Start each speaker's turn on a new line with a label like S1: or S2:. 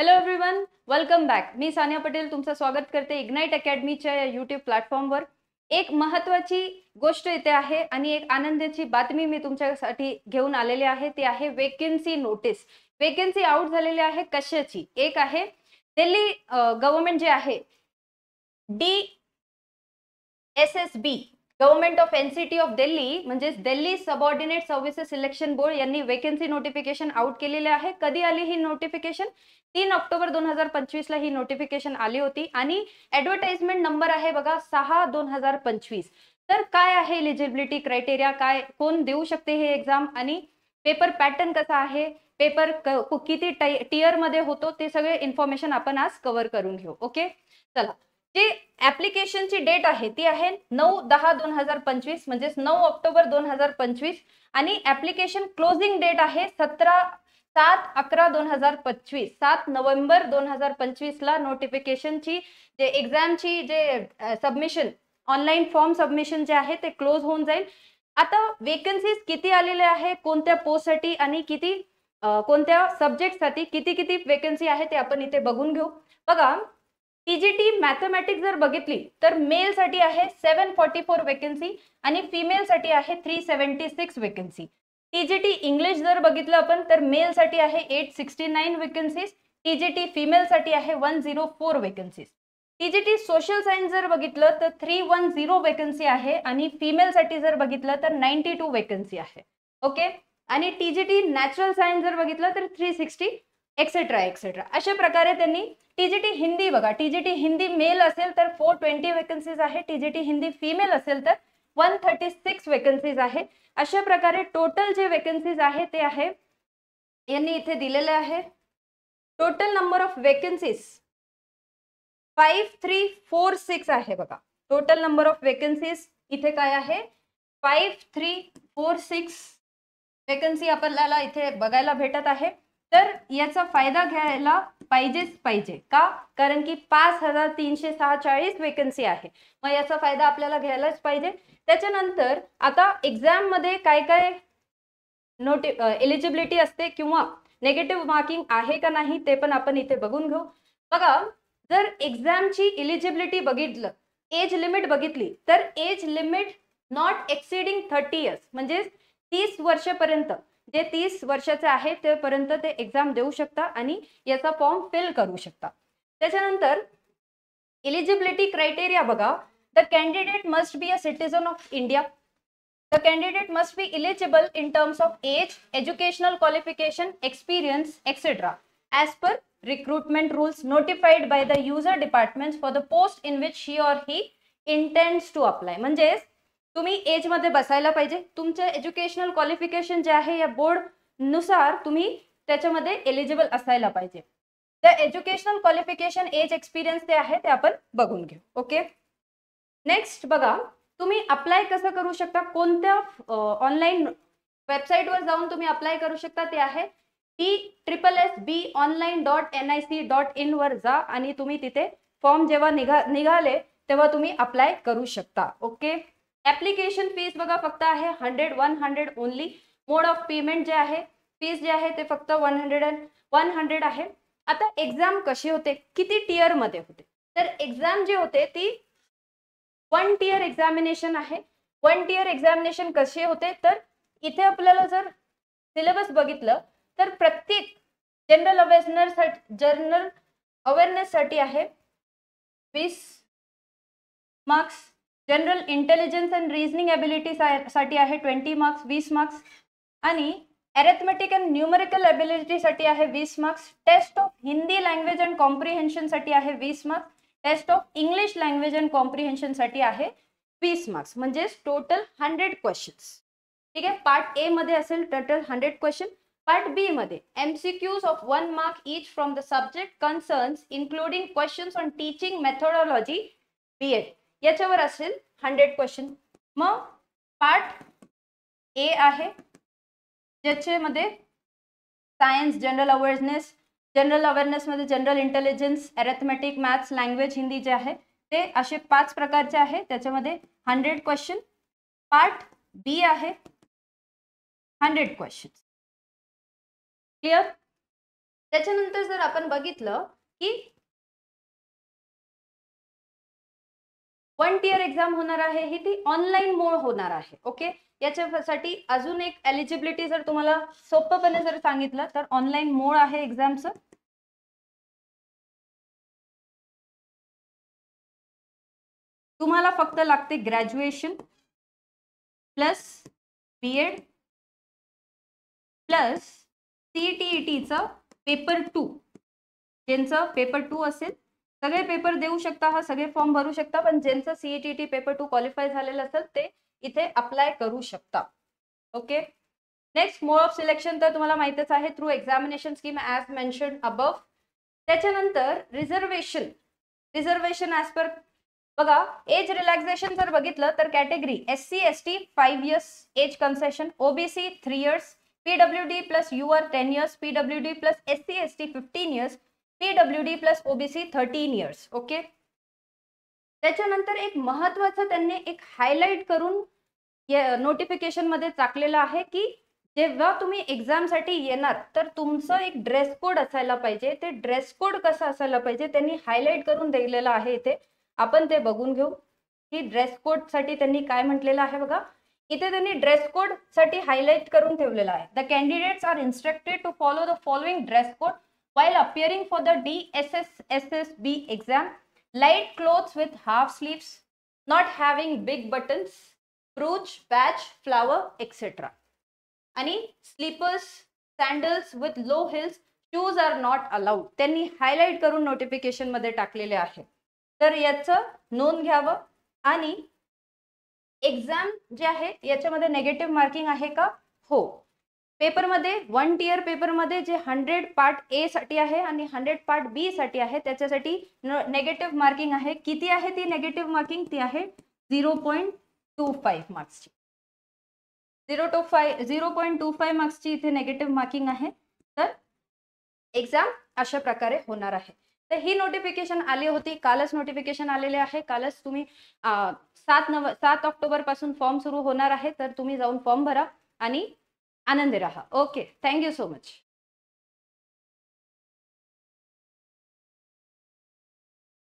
S1: Hello everyone, welcome back. मी सानिया पटेल तुमचं स्वागत करते इग्नाइट अकॅडमीच्या या यूट्यूब प्लॅटफॉर्मवर. एक महत्त्वाची गोष्ट इथे आहे आणि एक आनंदाची बातमी मी तुमच्यासाठी घेऊन आलेली आहे. ती आहे वेकेन्सी नोटीस. वेकेन्सी आउट झालेली आहे. कशाची? एक आहे दिल्ली गव्हर्नमेंट जे आहे DSSB, government of NCT of Delhi म्हणजे Delhi subordinate services selection board यांनी वेकेन्सी नोटिफिकेशन आउट केलेले आहे. कधी आली ही नोटिफिकेशन? 3 ऑक्टोबर 2025 ला ही नोटिफिकेशन आली होती आणि ऍडव्हर्टाइजमेंट नंबर आहे बघा 6/2025. तर काय आहे एलिजिबिलिटी क्रायटेरिया, काय कोण देऊ शकते हे एक्झाम आणि पेपर पॅटर्न कसा आहे, पेपर किती टियर मध्ये होतो, ते सगळे इन्फॉर्मेशन आपण आज कव्हर करून घेऊ. ओके, चला. जी ऍप्लिकेशनची डेट आहे ती आहे 9/10/2025 म्हणजे 9 ऑक्टोबर 2025 आणि ऍप्लिकेशन क्लोजिंग डेट आहे 7/11/2025. 7 नोव्हेंबर 2025 ला नोटिफिकेशनची जे एक्झामची जे सबमिशन ऑनलाईन फॉर्म सबमिशन जे आहे ते क्लोज होऊन जाईल. आता वेकन्सीज किती आलेले आहे, कोणत्या पोस्टसाठी आणि किती कोणत्या सब्जेक्टसाठी किती किती वेकन्सी आहे ते आपण इथे बघून घेऊ. बघा, टीजीटी मॅथमॅटिक्स जर बघितली तर मेल साठी आहे 744 वेकन्सी आणि फिमेल साठी आहे 376 वेकन्सी. टीजीटी इंग्लिश जर बघितलं आपण तर मेल साठी आहे 869 वेकन्सीज, टीजीटी फिमेल साठी आहे 104 वेकन्सीज. टीजीटी सोशल सायन्स जर बघितलं तर 310 वेकन्सी आहे आणि फिमेल साठी जर बघितलं तर 92 वेकन्सी आहे. ओके, आणि टीजीटी नॅचरल सायन्स जर बघितलं तर 360 एक्सेट्रा एक्सेट्रा. अशा प्रकारे त्यांनी टीजीटी हिंदी बघा, टीजीटी हिंदी मेल असेल तर 420 वेकन्सीज आहे, टीजीटी हिंदी फिमेल असेल तर 136 वेकन्सीज आहे. अशा प्रकारे टोटल जे वेकन्सीज आहे ते आहे यांनी इथे दिलेले आहे. टोटल नंबर ऑफ वेकन्सीज 5346 आहे बघा. टोटल नंबर ऑफ वेकन्सीज इथे काय आहे? 5346 वेकन्सी आपल्याला इथे बघायला भेटत आहे. तर याचा फायदा घ्यायला पाहिजेच पाहिजे का? कारण की 5346 वेकन्सी आहे, मग याचा फायदा आपल्याला घ्यायलाच पाहिजे. त्याच्यानंतर आता एक्झाम मध्ये काय काय एलिजिबिलिटी असते किंवा नेगेटिव्ह मार्किंग आहे का नाही ते पण आपण इथे बघून घेऊ. बघा, जर एक्झामची एलिजिबिलिटी बघितलं, एज लिमिट बघितली तर एज लिमिट नॉट एक्सिडिंग 30 इयर्स म्हणजे 30 वर्षापर्यंत, जे 30 वर्षाचे आहे तेपर्यंत ते एक्झाम देऊ शकता आणि याचा फॉर्म फिल करू शकता. त्याच्यानंतर एलिजिबिलिटी क्रायटेरिया बघा, the candidate must be a citizen of India. The candidate must be eligible in terms of age, educational qualification, experience, etc. as per recruitment rules notified by the user departments for the post in which she or he intends to apply. म्हणजे तुम्ही age मध्ये बसायला पाहिजे, तुमचं educational qualification जे आहे या board नुसार तुम्ही त्याच्यामध्ये एलिजिबल असायला पाहिजे. The educational qualification, age, experience ते आहे ते आपण बघून घेऊ. ओके, नेक्स्ट बघा, तुम्ही अप्लाय कसं करू शकता, कोणत्या ऑनलाईन वेबसाईटवर जाऊन तुम्ही अप्लाय करू शकता ते आहे TSSBonline.nic.in वर जा आणि तुम्ही तिथे फॉर्म जेव्हा निघाले तेव्हा तुम्ही अप्लाय करू शकता. ओके, ऍप्लिकेशन फीस बघा फक्त आहे 100 ओनली. मोड ऑफ पेमेंट जे आहे, फीस जे आहे ते फक्त 100 आहे. आता एक्झाम कशी होते, किती टियर मध्ये होते, तर एक्झाम जे होते ती 1 टियर एक्झामिनेशन आहे. 1 टियर एक्झामिनेशन कसे होते तर इथे आपल्याला जर सिलेबस बघितलं तर प्रत्येक जनरल अवेअरनेस साठी आहे 20 marks, general intelligence and reasoning ability साठी आहे 20 मार्क्स 20 मार्क्स आणि अरिथमेटिक अँड न्यूमेरिकल एबिलिटी साठी आहे 20 marks. Test of Hindi language and comprehension साठी आहे 20 marks. Test of English language and comprehension साठी आहे 20 मार्क्स म्हणजे टोटल 100 क्वेश्चन्स. ठीक आहे, पार्ट ए मध्ये असेल टोटल 100 क्वेश्चन. पार्ट बी मध्ये MCQs of 1 mark each from the subject concerns including questions on teaching methodology BEd याच्यावर असेल 100 क्वेश्चन. मग पार्ट ए आहे ज्याच्यामध्ये सायन्स, जनरल अवेअरनेस मध्ये general intelligence, arithmetic, maths, language, Hindi जे आहे ते असे 5 प्रकारचे आहे, त्याच्यामध्ये 100 क्वेश्चन. पार्ट बी आहे 100 क्वेश्चन. क्लिअर? त्याच्यानंतर जर आपण बघितलं की 1 टियर एक्झाम होणार आहे, ही ती ऑनलाईन मोड होणार आहे. ओके, याच्यासाठी अजून एक एलिजिबिलिटी जर तुम्हाला सोपपणे जर सांगितलं तर ऑनलाईन मोड आहे एक्झामचं. तुम्हाला फक्त लागते ग्रॅज्युएशन प्लस बीएड प्लस CTETचं पेपर 2. ज्यांचं पेपर 2 असेल सगळे पेपर देऊ शकता, हा सगळे फॉर्म भरू शकता, पण ज्यांचं CTET पेपर 2 क्वालिफाय झालेलं असेल ते इथे अप्लाय करू शकता. Okay, next mode of selection तर तुम्हाला माहितच आहे, through examination scheme as mention above. त्याच्यानंतर रिझर्वेशन ॲज पर बघा, एज रिलॅक्सेशन जर बघितलं तर category SC ST 5 years age concession, OBC 3 years, PWD plus UR 10 years, PWD plus SC ST 15 years, PWD plus OBC 13 years. Okay, त्याच्यानंतर एक महत्वाचं त्यांनी एक हायलाइट करून नोटिफिकेशन मध्ये टाकलेलं आहे की जेव्हा तुम्ही एक्झाम साठी येणार तर तुमचं एक ड्रेस कोड असायला पाहिजे. ते ड्रेस कोड कसं असायला पाहिजे त्यांनी हायलाइट करून दिलेलं आहे इथे, आपण ते बघून घेऊ की ड्रेस कोड साठी त्यांनी काय म्हटलेलं आहे. बघा, इथे त्यांनी ड्रेस कोड साठी हायलाइट करून ठेवलेलं आहे. The candidates are instructed to follow the following dress code while appearing for the DSSSB exam. Light clothes with half sleeves, not having big buttons, brooch, badge, flower, etc. आणि slippers, sandals with low heels, shoes are not allowed. त्यांनी highlight करून notification मध्ये टाकलेले आहे, तर याचं नोंद घ्यावं. आणि एक्झाम जे आहे याच्यामध्ये नेगेटिव्ह मार्किंग आहे का? हो. पेपरमध्ये 1 टियर पेपरमध्ये जे 100 पार्ट ए साठी आहे आणि 100 पार्ट बी साठी आहे त्याच्यासाठी नेगेटिव्ह मार्किंग आहे. किती आहे ती नेगेटिव्ह मार्किंग? ती आहे 0.25 मार्क्सची. 0.25 मार्क्सची इथे नेगेटिव्ह मार्किंग आहे. तर एक्झाम अशा प्रकारे होणार आहे. तर ही नोटिफिकेशन आली होती, कालच नोटिफिकेशन आलेले आहे. कालच तुम्ही 7 ऑक्टोबर पासून फॉर्म सुरू होणार आहे, तर तुम्ही जाऊन फॉर्म भरा आणि आनंदी रहा. Okay, thank you so much.